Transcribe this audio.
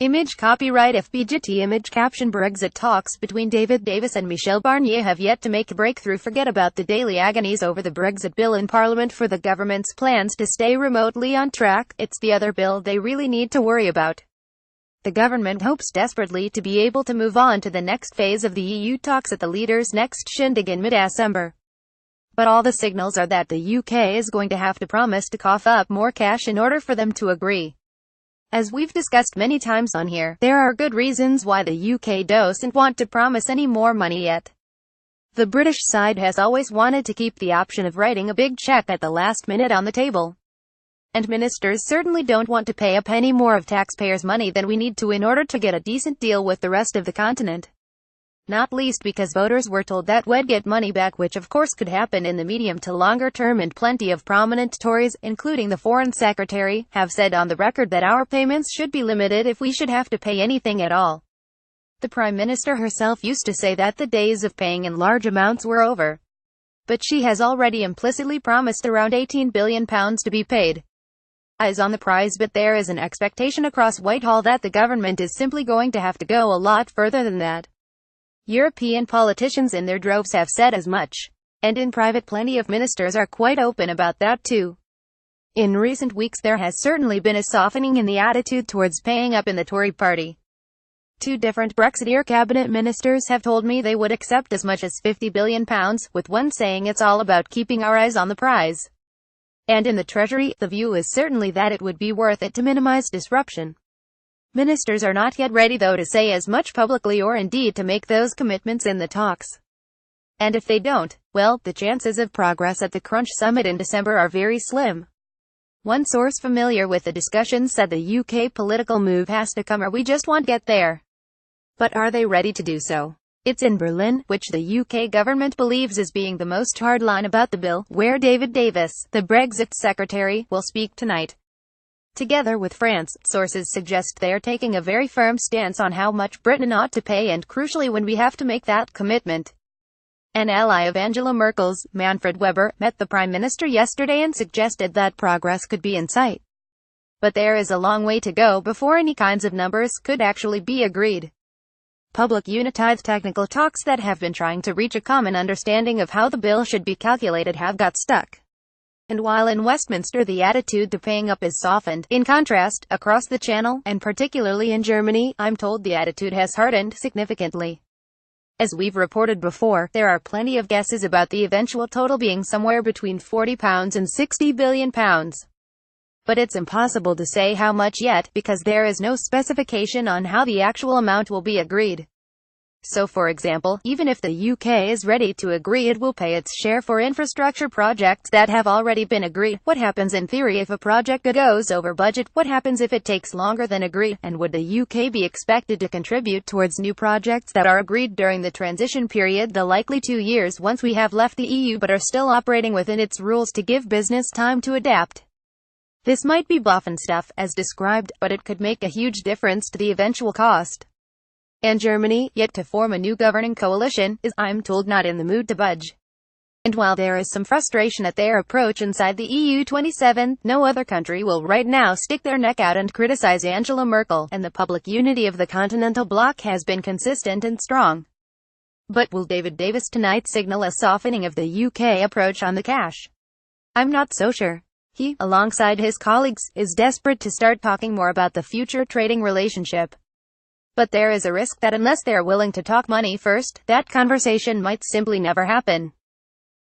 Image copyright FBGT image caption Brexit talks between David Davis and Michel Barnier have yet to make a breakthrough. Forget about the daily agonies over the Brexit bill in Parliament for the government's plans to stay remotely on track. It's the other bill they really need to worry about. The government hopes desperately to be able to move on to the next phase of the EU talks at the leaders' next shindig in mid-December. But all the signals are that the UK is going to have to promise to cough up more cash in order for them to agree. As we've discussed many times on here, there are good reasons why the UK doesn't want to promise any more money yet. The British side has always wanted to keep the option of writing a big check at the last minute on the table. And ministers certainly don't want to pay a penny more of taxpayers' money than we need to in order to get a decent deal with the rest of the continent. Not least because voters were told that we'd get money back, which of course could happen in the medium to longer term, and plenty of prominent Tories, including the Foreign Secretary, have said on the record that our payments should be limited if we should have to pay anything at all. The Prime Minister herself used to say that the days of paying in large amounts were over. But she has already implicitly promised around £18 billion to be paid. Eyes on the prize, but there is an expectation across Whitehall that the government is simply going to have to go a lot further than that. European politicians in their droves have said as much. And in private plenty of ministers are quite open about that too. In recent weeks there has certainly been a softening in the attitude towards paying up in the Tory party. 2 different Brexiteer cabinet ministers have told me they would accept as much as £50 billion, with one saying it's all about keeping our eyes on the prize. And in the Treasury, the view is certainly that it would be worth it to minimize disruption. Ministers are not yet ready though to say as much publicly or indeed to make those commitments in the talks. And if they don't, well, the chances of progress at the Crunch Summit in December are very slim. One source familiar with the discussions said the UK political move has to come or we just won't get there. But are they ready to do so? It's in Berlin, which the UK government believes is being the most hardline about the bill, where David Davis, the Brexit secretary, will speak tonight. Together with France, sources suggest they are taking a very firm stance on how much Britain ought to pay, and crucially when we have to make that commitment. An ally of Angela Merkel's, Manfred Weber, met the Prime Minister yesterday and suggested that progress could be in sight. But there is a long way to go before any kinds of numbers could actually be agreed. Public united technical talks that have been trying to reach a common understanding of how the bill should be calculated have got stuck. And while in Westminster the attitude to paying up is softened, in contrast, across the Channel, and particularly in Germany, I'm told the attitude has hardened significantly. As we've reported before, there are plenty of guesses about the eventual total being somewhere between £40 and £60 billion. But it's impossible to say how much yet, because there is no specification on how the actual amount will be agreed. So for example, even if the UK is ready to agree it will pay its share for infrastructure projects that have already been agreed, what happens in theory if a project goes over budget? What happens if it takes longer than agreed? And would the UK be expected to contribute towards new projects that are agreed during the transition period, the likely 2 years once we have left the EU but are still operating within its rules to give business time to adapt? This might be bluff and stuff, as described, but it could make a huge difference to the eventual cost. And Germany, yet to form a new governing coalition, is, I'm told, not in the mood to budge. And while there is some frustration at their approach inside the EU 27, no other country will right now stick their neck out and criticize Angela Merkel, and the public unity of the continental bloc has been consistent and strong. But will David Davis tonight signal a softening of the UK approach on the cash? I'm not so sure. He, alongside his colleagues, is desperate to start talking more about the future trading relationship. But there is a risk that unless they're willing to talk money first, that conversation might simply never happen.